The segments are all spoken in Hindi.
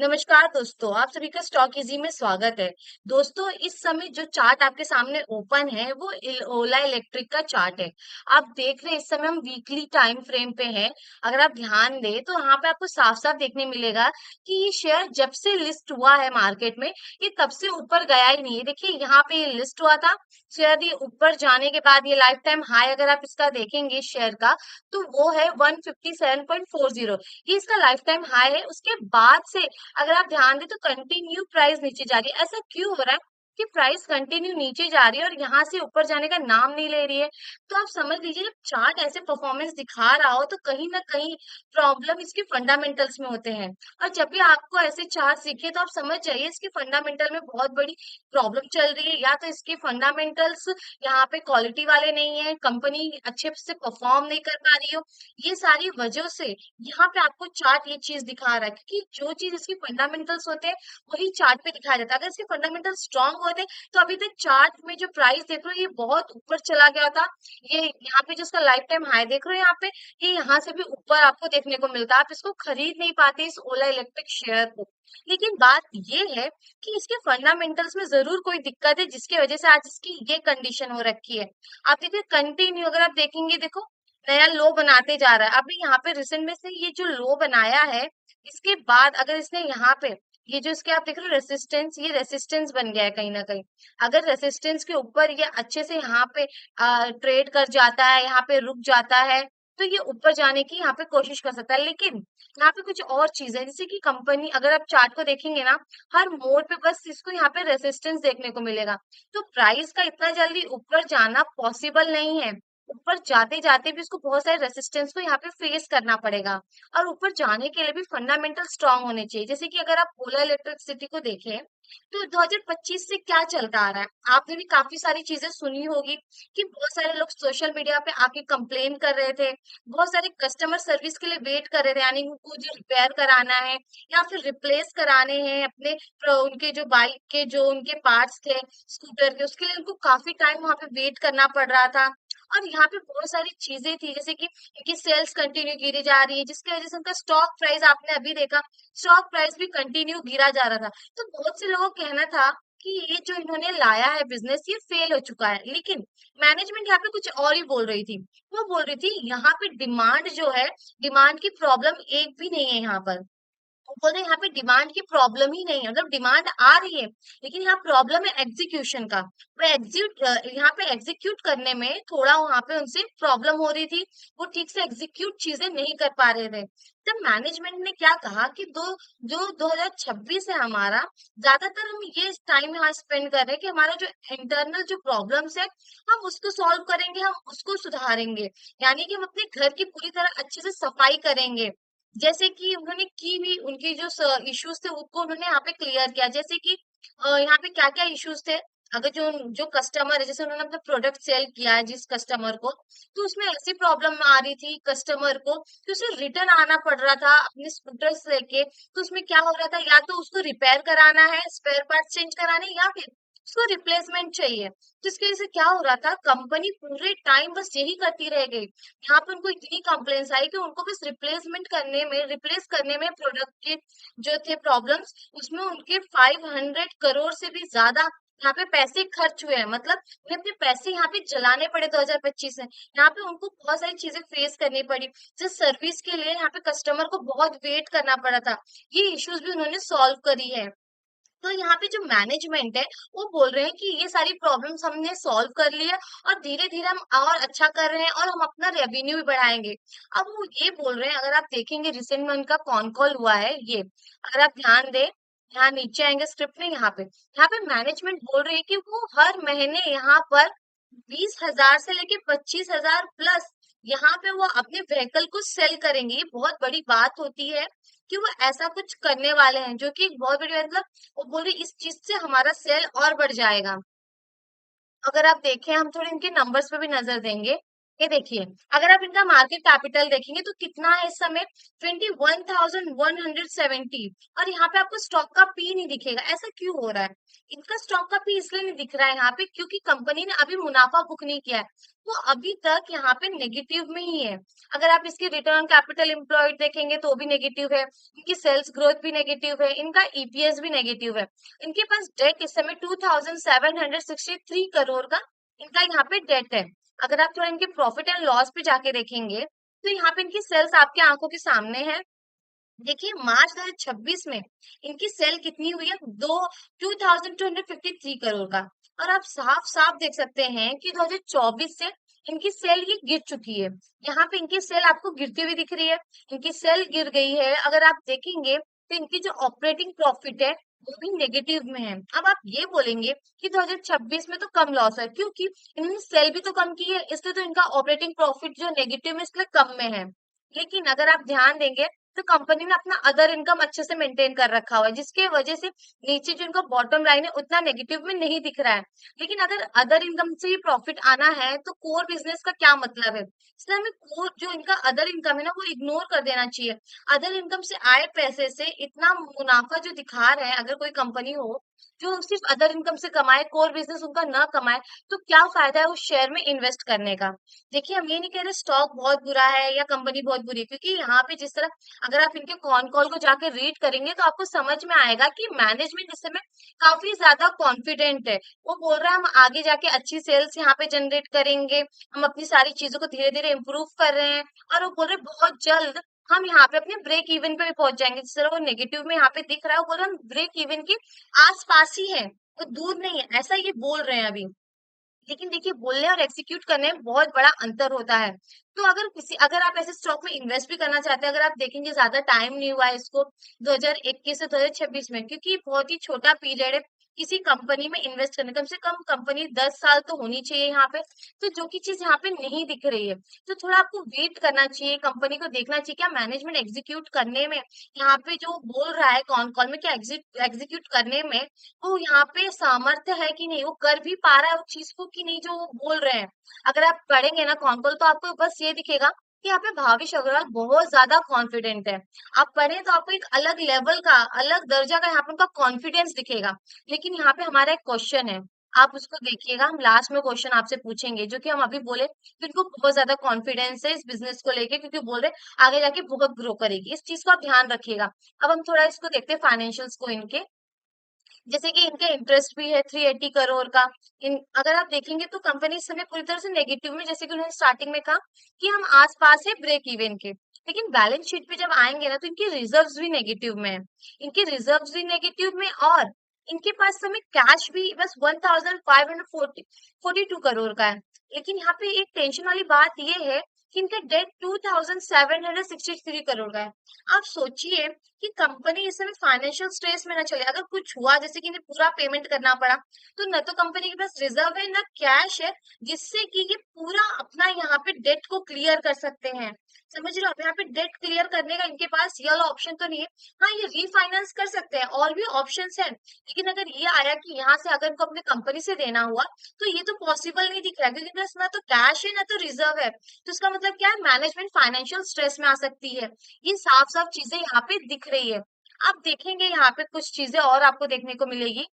नमस्कार दोस्तों, आप सभी का स्टॉक इजी में स्वागत है। दोस्तों, इस समय जो चार्ट आपके सामने ओपन है वो ओला इलेक्ट्रिक का चार्ट है। आप देख रहे हैं इस समय हम वीकली टाइम फ्रेम पे हैं। अगर आप ध्यान दें तो यहाँ पे आपको साफ-साफ देखने मिलेगा कि ये शेयर जब से लिस्ट हुआ है मार्केट में, ये तब से ऊपर गया ही नहीं है। देखिए यहाँ पे ये लिस्ट हुआ था, शेयर ये ऊपर जाने के बाद ये लाइफ टाइम हाई अगर आप इसका देखेंगे इस शेयर का, तो वो है 157.40। ये इसका लाइफ टाइम हाई है। उसके बाद से अगर आप ध्यान दें तो कंटिन्यू प्राइस नीचे जा रही है। ऐसा क्यों हो रहा है कि प्राइस कंटिन्यू नीचे जा रही है और यहाँ से ऊपर जाने का नाम नहीं ले रही है? तो आप समझ लीजिए जब चार्ट ऐसे परफॉर्मेंस दिखा रहा हो तो कहीं ना कहीं प्रॉब्लम इसके फंडामेंटल्स में होते हैं। और जब भी आपको ऐसे चार्ट दिखे तो आप समझ जाइए इसके फंडामेंटल में बहुत बड़ी प्रॉब्लम चल रही है, या तो इसके फंडामेंटल्स यहाँ पे क्वालिटी वाले नहीं है, कंपनी अच्छे से परफॉर्म नहीं कर पा रही हो। ये सारी वजह से यहाँ पे आपको चार्ट ये चीज दिखा रहा है, क्योंकि जो चीज इसके फंडामेंटल्स होते हैं वही चार्ट पे दिखाया जाता है। अगर इसके फंडामेंटल स्ट्रांग होते तो अभी तक चार्ट में जो प्राइस देख रहे हो ये बहुत ऊपर चला गया था। ये यहाँ पे जो इसका लाइफ टाइम हाई देख रहे हो यहाँ पे, ये यहाँ से भी ऊपर आपको देखने को मिलता है। आप इसको खरीद नहीं पाते इस ओला इलेक्ट्रिक शेयर को। लेकिन बात ये है कि इसके फंडामेंटल्स में जरूर कोई दिक्कत है जिसकी वजह से आज इसकी ये कंडीशन हो रखी है। आप देखिए कंटिन्यू अगर आप देखेंगे, देखो नया लो बनाते जा रहा है। अभी यहाँ पे रिसेंट में से ये जो लो बनाया है, इसके बाद अगर इसने यहाँ पे ये जो इसके आप देख रहे हो रेसिस्टेंस, ये रेसिस्टेंस बन गया है कहीं ना कहीं। अगर रेसिस्टेंस के ऊपर ये अच्छे से यहाँ पे ट्रेड कर जाता है, यहाँ पे रुक जाता है, तो ये ऊपर जाने की यहाँ पे कोशिश कर सकता है। लेकिन यहाँ पे कुछ और चीज है, जैसे कि कंपनी अगर आप चार्ट को देखेंगे ना, हर मोड़ पे बस इसको यहाँ पे रेसिस्टेंस देखने को मिलेगा। तो प्राइस का इतना जल्दी ऊपर जाना पॉसिबल नहीं है। ऊपर जाते जाते भी उसको बहुत सारे रेसिस्टेंस को यहाँ पे फेस करना पड़ेगा। और ऊपर जाने के लिए भी फंडामेंटल स्ट्रांग होने चाहिए। जैसे कि अगर आप ओला इलेक्ट्रिसिटी को देखें तो 2025 से क्या चलता आ रहा है, आपने भी काफी सारी चीजें सुनी होगी कि बहुत सारे लोग सोशल मीडिया पे आके कंप्लेन कर रहे थे, बहुत सारे कस्टमर सर्विस के लिए वेट कर रहे थे, यानी उनको जो रिपेयर कराना है या फिर रिप्लेस कराने हैं अपने उनके जो बाइक के जो उनके पार्ट्स थे, स्कूटर के, उसके लिए उनको काफी टाइम वहां पे वेट करना पड़ रहा था। और यहाँ पे बहुत सारी चीजें थी, जैसे कि इनकी सेल्स कंटिन्यू गिरी जा रही है, जिसकी वजह से उनका स्टॉक प्राइस आपने अभी देखा, स्टॉक प्राइस भी कंटिन्यू गिरा जा रहा था। तो बहुत से लोगों का कहना था कि ये जो इन्होंने लाया है बिजनेस ये फेल हो चुका है। लेकिन मैनेजमेंट यहाँ पे कुछ और ही बोल रही थी। वो बोल रही थी यहाँ पे डिमांड जो है, डिमांड की प्रॉब्लम एक भी नहीं है यहाँ पर। वो बोल रहे हैं यहाँ पे डिमांड की प्रॉब्लम ही नहीं है, मतलब डिमांड आ रही है, लेकिन यहाँ प्रॉब्लम है एग्जीक्यूशन का। वो यहाँ पे एग्जीक्यूट करने में थोड़ा वहां पे उनसे प्रॉब्लम हो रही थी। वो ठीक से एग्जीक्यूट चीजें नहीं कर पा रहे थे। तब मैनेजमेंट ने क्या कहा कि जो 2026 है हमारा, ज्यादातर हम ये टाइम यहाँ स्पेंड कर रहे हैं कि हमारा जो इंटरनल जो प्रॉब्लम्स है हम उसको सॉल्व करेंगे, हम उसको सुधारेंगे। यानी कि हम अपने घर की पूरी तरह अच्छे से सफाई करेंगे। जैसे कि उन्होंने की भी उनकी जो इश्यूज थे उसको उन्होंने यहाँ पे क्लियर किया। जैसे कि यहाँ पे क्या क्या इश्यूज थे, अगर जो जो कस्टमर है, जैसे उन्होंने अपना प्रोडक्ट सेल किया है जिस कस्टमर को, तो उसमें ऐसी प्रॉब्लम आ रही थी कस्टमर को कि उसे रिटर्न आना पड़ रहा था अपने स्कूटर्स लेके। तो उसमें क्या हो रहा था, या तो उसको रिपेयर कराना है, स्पेयर पार्ट चेंज कराने, या फिर उसको रिप्लेसमेंट चाहिए। तो इसकी वजह से क्या हो रहा था, कंपनी पूरे टाइम बस यही करती रह गई। यहाँ पे उनको इतनी कंप्लेंट्स आई कि उनको बस रिप्लेस करने में प्रोडक्ट के जो थे प्रॉब्लम्स, उसमें उनके 500 करोड़ से भी ज्यादा यहाँ पे पैसे खर्च हुए हैं। मतलब उन्हें अपने पैसे यहाँ पे जलाने पड़े 2025 में। यहाँ पे उनको बहुत सारी चीजें फेस करनी पड़ी, जिस सर्विस के लिए यहाँ पे कस्टमर को बहुत वेट करना पड़ा था, ये इश्यूज भी उन्होंने सॉल्व करी है। तो यहाँ पे जो मैनेजमेंट है वो बोल रहे हैं कि ये सारी प्रॉब्लम्स हमने सॉल्व कर ली है और धीरे धीरे हम और अच्छा कर रहे हैं और हम अपना रेवेन्यू भी बढ़ाएंगे। अब वो ये बोल रहे हैं, अगर आप देखेंगे रिसेंट में उनका कॉन कॉल हुआ है ये, अगर आप ध्यान दें, यहाँ नीचे आएंगे स्क्रिप्ट में, यहाँ पे मैनेजमेंट बोल रही है कि वो हर महीने यहाँ पर 20,000 से लेके 25,000 प्लस यहाँ पे वो अपने व्हीकल को सेल करेंगे। ये बहुत बड़ी बात होती है कि वो ऐसा कुछ करने वाले हैं, जो कि एक बहुत बड़ी मतलब वो बोल रही इस चीज से हमारा सेल और बढ़ जाएगा। अगर आप देखें, हम थोड़े इनके नंबर्स पे भी नजर देंगे। ये देखिए, अगर आप इनका मार्केट कैपिटल देखेंगे तो कितना है इस समय, 21,170। और यहाँ पे आपको स्टॉक का पी नहीं दिखेगा, ऐसा क्यों हो रहा है? इनका स्टॉक का पी इसलिए नहीं दिख रहा है यहाँ पे क्योंकि कंपनी ने अभी मुनाफा बुक नहीं किया है, वो अभी तक यहाँ पे नेगेटिव में ही है। अगर आप इसकी रिटर्न ऑन कैपिटल एम्प्लॉयड देखेंगे तो भी नेगेटिव है, इनकी सेल्स ग्रोथ भी नेगेटिव है, इनका ईपीएस भी नेगेटिव है। इनके पास डेट इस समय 2,763 करोड़ का इनका यहाँ पे डेट है। अगर आप थोड़ा इनके प्रॉफिट एंड लॉस पे जाके देखेंगे तो यहाँ पे इनकी सेल्स आपके आंखों के सामने है। देखिए मार्च 2026 में इनकी सेल कितनी हुई है, 2,253 करोड़ का। और आप साफ साफ देख सकते हैं कि 2024 से इनकी सेल ये गिर चुकी है। यहाँ पे इनकी सेल आपको गिरती हुई दिख रही है, इनकी सेल गिर गई है। अगर आप देखेंगे तो इनकी जो ऑपरेटिंग प्रॉफिट है वो भी नेगेटिव में है। अब आप ये बोलेंगे कि 2026 में तो कम लॉस है क्योंकि इन्होंने सेल भी तो कम की है, इसलिए तो इनका ऑपरेटिंग प्रॉफिट जो नेगेटिव में इसलिए कम में है। लेकिन अगर आप ध्यान देंगे तो कंपनी ने अपना अदर इनकम अच्छे से मेंटेन कर रखा हुआ है, जिसके वजह से नीचे जो इनका बॉटम लाइन है उतना नेगेटिव में नहीं दिख रहा है। लेकिन अगर अदर इनकम से ही प्रॉफिट आना है तो कोर बिजनेस का क्या मतलब है? इसलिए हमें कोर जो इनका अदर इनकम है ना वो इग्नोर कर देना चाहिए। अदर इनकम से आए पैसे से इतना मुनाफा जो दिखा रहे हैं, अगर कोई कंपनी हो जो सिर्फ अदर इनकम से कमाए, कोर बिजनेस उनका ना कमाए, तो क्या फायदा है उस शेयर में इन्वेस्ट करने का? देखिए हम ये नहीं कह रहे स्टॉक बहुत बुरा है या कंपनी बहुत बुरी है, क्योंकि यहाँ पे जिस तरह अगर आप इनके कॉन कॉल को जाके रीड करेंगे तो आपको समझ में आएगा कि मैनेजमेंट इस समय काफी ज्यादा कॉन्फिडेंट है। वो बोल रहा है हम आगे जाके अच्छी सेल्स यहाँ पे जनरेट करेंगे, हम अपनी सारी चीजों को धीरे धीरे इम्प्रूव कर रहे हैं। और वो बोल रहे हैं बहुत जल्द हम यहाँ पे अपने ब्रेक इवन पे भी पहुंच जाएंगे। जिस तरह वो नेगेटिव में यहाँ पे दिख रहा है, वो बोल रहे हैं हम ब्रेक इवन के आस पास ही है, तो दूर नहीं है, ऐसा ये बोल रहे हैं अभी। लेकिन देखिए बोलने और एग्जीक्यूट करने में बहुत बड़ा अंतर होता है। तो अगर आप ऐसे स्टॉक में इन्वेस्ट भी करना चाहते हैं, अगर आप देखेंगे ज्यादा टाइम नहीं हुआ है इसको 2021 से 2026 में, क्योंकि बहुत ही छोटा पीरियड है किसी कंपनी में इन्वेस्ट करने, कम से कम कंपनी 10 साल तो होनी चाहिए यहाँ पे। तो जो की चीज यहाँ पे नहीं दिख रही है, तो थोड़ा आपको वेट करना चाहिए, कंपनी को देखना चाहिए क्या मैनेजमेंट एग्जीक्यूट करने में यहाँ पे जो बोल रहा है कॉन कॉल में, क्या एग्जीक्यूट करने में वो यहाँ पे सामर्थ्य है कि नहीं, वो कर भी पा रहा है उस चीज को कि नहीं जो वो बोल रहे हैं। अगर आप पढ़ेंगे ना कॉन्कॉल तो आपको बस ये दिखेगा कि यहाँ पे भावेश अग्रवाल बहुत ज्यादा कॉन्फिडेंट है। आप पढ़े तो आपको एक अलग लेवल का, अलग दर्जा का यहाँ पे उनका कॉन्फिडेंस दिखेगा। लेकिन यहाँ पे हमारा एक क्वेश्चन है, आप उसको देखिएगा, हम लास्ट में क्वेश्चन आपसे पूछेंगे, जो कि हम अभी बोले कि उनको बहुत ज्यादा कॉन्फिडेंस है इस बिजनेस को लेके, क्योंकि बोल रहे आगे जाके बहुत ग्रो करेगी, इस चीज का आप ध्यान रखिएगा। अब हम थोड़ा इसको देखते हैं फाइनेंशियल्स को इनके। जैसे कि इनका इंटरेस्ट भी है 380 करोड़ का। इन अगर आप देखेंगे तो कंपनी इस समय पूरी तरह से नेगेटिव में, जैसे कि उन्होंने स्टार्टिंग में कहा कि हम आसपास है ब्रेक इवन के। लेकिन बैलेंस शीट पे जब आएंगे ना तो इनके रिजर्व्स भी नेगेटिव में है, इनके रिजर्व्स भी नेगेटिव में। और इनके पास समय कैश भी बस 1,542 करोड़ का है। लेकिन यहाँ पे एक टेंशन वाली बात ये है कि इनका डेट 2,763 करोड़ का है। आप सोचिए कि कंपनी इस समय फाइनेंशियल स्ट्रेस में ना चले, अगर कुछ हुआ जैसे कि इन्हें पूरा पेमेंट करना पड़ा, तो न तो कंपनी के पास रिजर्व है न कैश है, जिससे कि ये पूरा अपना यहाँ पे डेट को क्लियर कर सकते हैं। समझ रहे हो, अब यहाँ पे डेट क्लियर करने का इनके पास ये वाला ऑप्शन तो नहीं है। हाँ ये रीफाइनेंस कर सकते हैं, और भी ऑप्शंस हैं। लेकिन अगर ये आया कि यहाँ से अगर इनको अपने कंपनी से देना हुआ तो ये तो पॉसिबल नहीं दिख रहा है, क्योंकि ना तो कैश है ना तो रिजर्व है। तो इसका मतलब क्या है, मैनेजमेंट फाइनेंशियल स्ट्रेस में आ सकती है। ये साफ साफ चीजें यहाँ पे दिख रही है। आप देखेंगे यहाँ पे कुछ चीजें और आपको देखने को मिलेगी।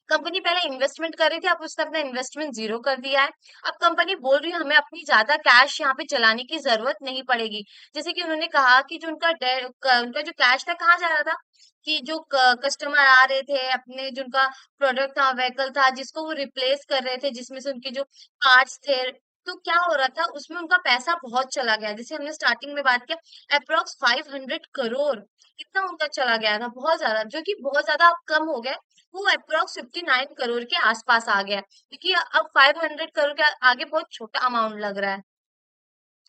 कंपनी पहले इन्वेस्टमेंट कर रही थी, अब उसने अपना इन्वेस्टमेंट जीरो कर दिया है। अब कंपनी बोल रही है हमें अपनी ज्यादा कैश यहाँ पे चलाने की जरूरत नहीं पड़ेगी। जैसे कि उन्होंने कहा कि जो उनका जो कैश था कहाँ जा रहा था, कि जो कस्टमर आ रहे थे अपने, जो उनका प्रोडक्ट था, व्हीकल था, जिसको वो रिप्लेस कर रहे थे, जिसमें से उनके जो पार्ट्स थे, तो क्या हो रहा था उसमें उनका पैसा बहुत चला गया। जैसे हमने स्टार्टिंग में बात किया, अप्रोक्स 500 करोड़ इतना उनका चला गया था, बहुत ज्यादा, जो कि बहुत ज्यादा अब कम हो गया। वो अप्रोक्स 59 करोड़ के आसपास आ गया, क्योंकि अब 500 करोड़ के आगे बहुत छोटा अमाउंट लग रहा है।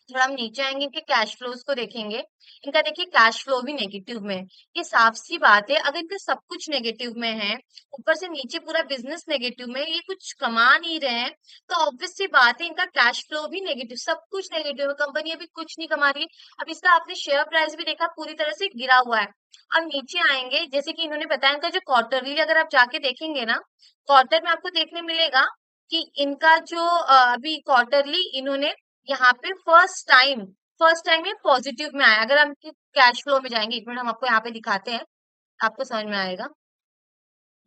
थोड़ा हम नीचे आएंगे, इनके कैश फ्लोज को देखेंगे। इनका देखिए कैश फ्लो भी नेगेटिव में है। ये साफ सी बात है, अगर इनका सब कुछ नेगेटिव में है, ऊपर से नीचे पूरा बिजनेस नेगेटिव में है, ये कुछ कमा नहीं रहे हैं, तो ऑब्वियस सी बात है इनका कैश फ्लो भी नेगेटिव, सब कुछ नेगेटिव है, कंपनी अभी कुछ नहीं कमा रही है। अब इसका आपने शेयर प्राइस भी देखा, पूरी तरह से गिरा हुआ है। अब नीचे आएंगे, जैसे कि इन्होंने बताया इनका जो क्वार्टरली अगर आप जाके देखेंगे ना, क्वार्टर में आपको देखने मिलेगा कि इनका जो अभी क्वार्टरली इन्होंने यहाँ पे फर्स्ट टाइम ये पॉजिटिव में आया। अगर हम कैश फ्लो में जाएंगे, एक मिनट हम आपको यहाँ पे दिखाते हैं, आपको समझ में आएगा।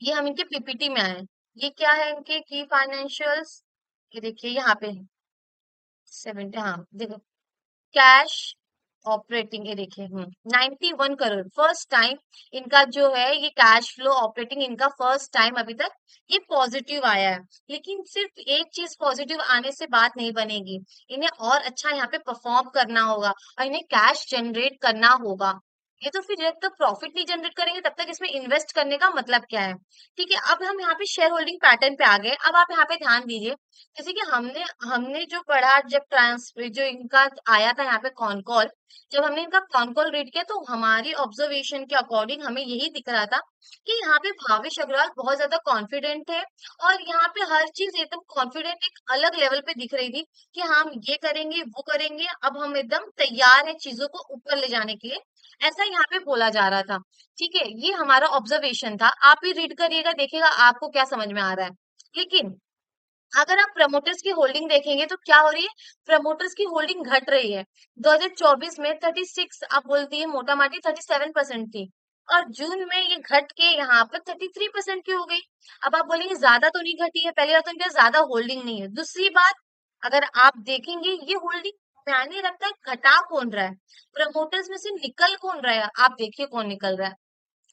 ये हम इनके पीपीटी में आए हैं। ये क्या है इनके की फाइनेंशियल्स, ये देखिए यहाँ पे 70, हाँ देखो, कैश ऑपरेटिंग, ये देखिए 91 करोड़ फर्स्ट टाइम इनका जो है, ये कैश फ्लो ऑपरेटिंग इनका फर्स्ट टाइम अभी तक ये पॉजिटिव आया है। लेकिन सिर्फ एक चीज पॉजिटिव आने से बात नहीं बनेगी, इन्हें और अच्छा यहाँ पे परफॉर्म करना होगा और इन्हें कैश जनरेट करना होगा। ये तो फिर जब तक प्रॉफिट नहीं जनरेट करेंगे तब तक इसमें इन्वेस्ट करने का मतलब क्या है। ठीक है, अब हम यहाँ पे शेयर होल्डिंग पैटर्न पे आ गए। अब आप यहाँ पे ध्यान दीजिए, जैसे कि हमने हमने जो पढ़ा, जब जो इनका आया था यहाँ पे कॉन कॉल, जब हमने इनका कॉन कॉल रीड किया तो हमारी ऑब्जर्वेशन के अकॉर्डिंग हमें यही दिख रहा था कि यहाँ पे भावेश अग्रवाल बहुत ज्यादा कॉन्फिडेंट है, और यहाँ पे हर चीज एकदम कॉन्फिडेंट एक अलग लेवल पे दिख रही थी कि हम ये करेंगे वो करेंगे, अब हम एकदम तैयार है चीजों को ऊपर ले जाने के लिए, ऐसा यहाँ पे बोला जा रहा था। ठीक है, ये हमारा ऑब्जर्वेशन था, आप भी रीड करिएगा, देखिएगा आपको क्या समझ में आ रहा है। लेकिन अगर आप प्रमोटर्स की होल्डिंग देखेंगे तो क्या हो रही है, प्रमोटर्स की होल्डिंग घट रही है। 2024 में 36, आप बोलती है मोटा माटी 37% थी, और जून में ये घट के यहाँ पर 33% की हो गई। अब आप बोलेंगे ज्यादा तो नहीं घटी है, पहली बात तो इनका ज्यादा होल्डिंग नहीं है, दूसरी बात अगर आप देखेंगे ये होल्डिंग मैंने लगता है घटा कौन रहा है, प्रमोटर्स में से निकल कौन रहा है, आप देखिए कौन निकल रहा है,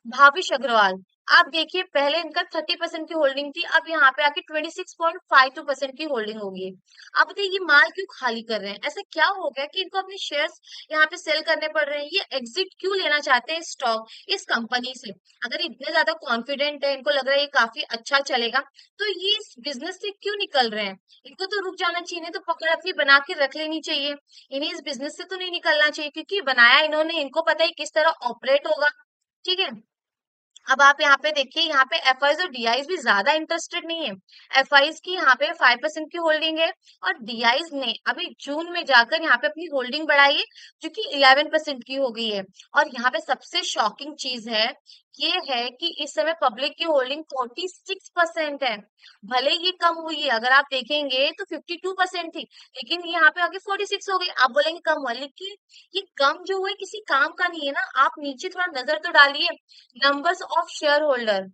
भाविश अग्रवाल। आप देखिए पहले इनका 30% की होल्डिंग थी, अब यहाँ पे आके 26.52% की होल्डिंग होगी। अब बताइए ये माल क्यों खाली कर रहे हैं, ऐसा क्या हो गया कि इनको अपने शेयर्स यहाँ पे सेल करने पड़ रहे हैं, ये एग्जिट क्यों लेना चाहते हैं स्टॉक इस कंपनी से। अगर इतने ज्यादा कॉन्फिडेंट है, इनको लग रहा है ये काफी अच्छा चलेगा, तो ये इस बिजनेस से क्यों निकल रहे हैं। इनको तो रुक जाना चाहिए, नहीं तो पकड़ अपनी बना के रख लेनी चाहिए, इन्हें इस बिजनेस से तो नहीं निकलना चाहिए, क्योंकि बनाया इन्होंने, इनको पता है किस तरह ऑपरेट होगा। ठीक है, अब आप यहाँ पे देखिए, यहाँ पे एफआईज और डीआईज भी ज्यादा इंटरेस्टेड नहीं है। एफआईज की यहाँ पे 5% की होल्डिंग है, और डीआईज ने अभी जून में जाकर यहाँ पे अपनी होल्डिंग बढ़ाई है, जो कि 11% की हो गई है। और यहाँ पे सबसे शॉकिंग चीज है, ये है कि इस समय पब्लिक की होल्डिंग 46% है। भले ही ये कम हुई है, अगर आप देखेंगे तो 52% थी, लेकिन ये यहाँ पे आगे 46 हो गई। आप बोलेंगे कम हुआ, लेकिन ये कम जो हुआ है किसी काम का नहीं है ना। आप नीचे थोड़ा नजर तो डालिए, numbers of share holder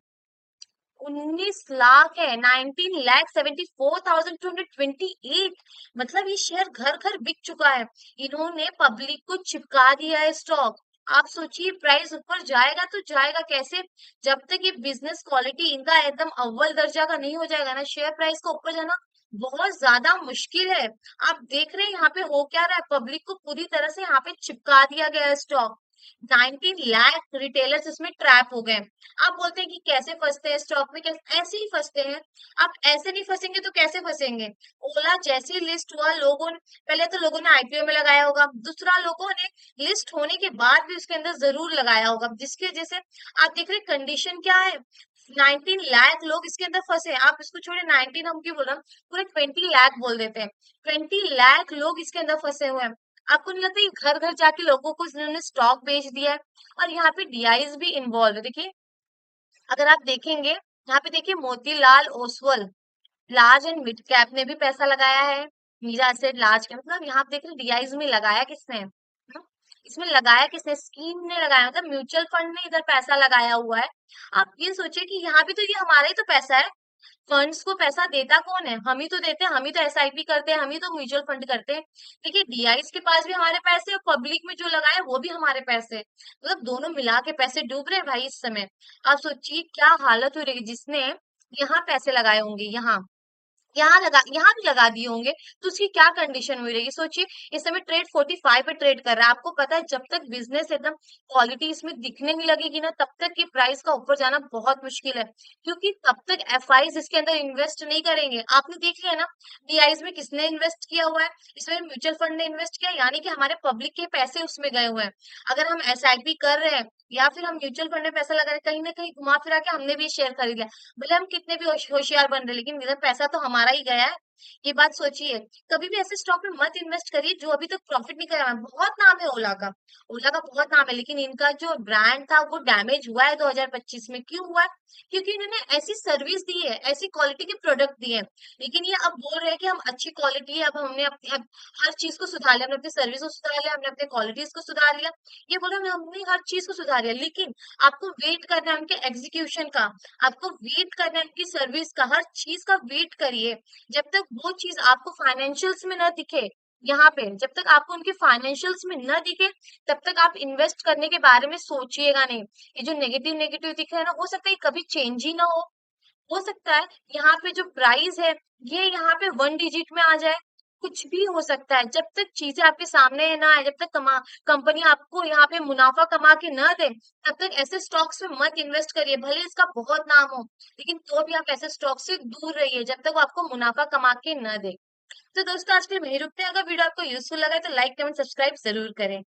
19 lakh है, 19,74,228। मतलब ये शेयर घर घर बिक चुका है, इन्होंने पब्लिक को चिपका दिया है स्टॉक। आप सोचिए प्राइस ऊपर जाएगा तो जाएगा कैसे, जब तक ये बिजनेस क्वालिटी इनका एकदम अव्वल दर्जा का नहीं हो जाएगा ना, शेयर प्राइस का ऊपर जाना बहुत ज्यादा मुश्किल है। आप देख रहे हैं यहाँ पे हो क्या रहा है, पब्लिक को पूरी तरह से यहाँ पे चिपका दिया गया है स्टॉक। 19 लाख रिटेलर्स इसमें ट्रैप हो गए। आप बोलते हैं कि कैसे फंसते हैं स्टॉक में, कैसे ऐसे ही फंसते हैं। आप ऐसे नहीं फंसेंगे तो कैसे फंसेंगे। ओला जैसे ही लिस्ट हुआ, लोगों ने पहले तो लोगों ने आईपीओ में लगाया होगा, दूसरा लोगों ने लिस्ट होने के बाद भी उसके अंदर जरूर लगाया होगा, जिसकी वजह से आप देख रहे कंडीशन क्या है। 19 लाख लोग इसके अंदर फंसे हैं। आप इसको छोड़े, 19 हम क्यों बोल रहे हैं, पूरे 20 लाख बोल देते हैं। 20 लाख लोग इसके अंदर फंसे हुए हैं। आपको नहीं लगता ये घर घर जाके लोगों को इन्होंने स्टॉक बेच दिया है। और यहाँ पे डीआईज भी इन्वॉल्व है, देखिए अगर आप देखेंगे यहाँ पे देखिए Motilal Oswal large and mid cap ने भी पैसा लगाया है, मीरा एसेट लार्ज कैप, मतलब यहाँ पे देख रहे डीआईज में लगाया किसने, इसमें लगाया किसने, स्कीम ने लगाया, मतलब म्यूचुअल फंड ने इधर पैसा लगाया हुआ है। आप ये सोचिए कि यहाँ भी तो ये हमारा ही तो पैसा है, फंड्स को पैसा देता कौन है, हम ही तो देते हैं, हम ही तो एसआईपी करते हैं, हम ही तो म्यूचुअल फंड करते हैं। देखिए डीआईज के पास भी हमारे पैसे और पब्लिक में जो लगाए वो भी हमारे पैसे, मतलब दोनों मिला के पैसे डूब रहे हैं भाई इस समय। आप सोचिए क्या हालत हो रही है, जिसने यहाँ पैसे लगाए होंगे, यहाँ भी लगा दिए होंगे, तो उसकी क्या कंडीशन हुई रहेगी सोचिए। इस समय ट्रेड 45 पे ट्रेड कर रहा है, आपको पता है जब तक बिजनेस एकदम क्वालिटी इसमें दिखने नहीं लगेगी ना, तब तक ये प्राइस का ऊपर जाना बहुत मुश्किल है, क्योंकि तब तक एफआईज इसके अंदर इन्वेस्ट नहीं करेंगे। आपने देख लिया ना डीआईज में किसने इन्वेस्ट किया हुआ है, इसमें म्यूचुअल फंड ने इन्वेस्ट किया, यानी कि हमारे पब्लिक के पैसे उसमें गए हुए हैं। अगर हम एसआईपी कर रहे हैं या फिर हम म्यूचुअल फंड में पैसा लगा रहे हैं, कहीं ना कहीं घुमा फिरा के हमने भी शेयर खरीद लिया, भले हम कितने भी होशियार बन रहे हैं, लेकिन इधर पैसा तो हमारा ही गया है। ये बात सोचिए। कभी भी ऐसे स्टॉक में मत इन्वेस्ट करिए जो अभी तक प्रॉफिट नहीं कराया है। बहुत नाम है ओला का, ओला का बहुत नाम है, लेकिन इनका जो ब्रांड था वो डैमेज हुआ है 2025 में। क्यों हुआ है? क्योंकि इन्होंने ऐसी सर्विस दी है, ऐसी क्वालिटी के प्रोडक्ट दिए हैं, लेकिन ये अब बोल रहे हैं कि हम अच्छी क्वालिटी है, अब हमने अब हर चीज को सुधार लिया, हमने अपनी सर्विस को सुधार लिया, हमने अपने क्वालिटीज को सुधार लिया। ये बोल रहे हैं हमने हर चीज को सुधार लिया, लेकिन आपको वेट करना है उनके एग्जीक्यूशन का, आपको वेट करना है उनकी सर्विस का, हर चीज का वेट करिए। जब तक वो चीज आपको फाइनेंशियल्स में ना दिखे, यहाँ पे जब तक आपको उनके फाइनेंशियल्स में न दिखे, तब तक आप इन्वेस्ट करने के बारे में सोचिएगा नहीं। ये जो नेगेटिव नेगेटिव दिख रहा है ना, हो सकता है कभी चेंज ही ना हो सकता है यहाँ पे जो प्राइस है ये यहाँ पे 1 डिजिट में आ जाए, कुछ भी हो सकता है। जब तक चीजें आपके सामने ना आए, जब तक कंपनी आपको यहाँ पे मुनाफा कमा के न दे, तब तक ऐसे स्टॉक्स में मत इन्वेस्ट करिए। भले इसका बहुत नाम हो, लेकिन तो भी आप ऐसे स्टॉक से दूर रहिए जब तक वो आपको मुनाफा कमा के न दे। तो दोस्तों आज के लिए वहीं रुकते हैं। अगर वीडियो आपको यूजफुल लगा है तो लाइक कमेंट सब्सक्राइब जरूर करें।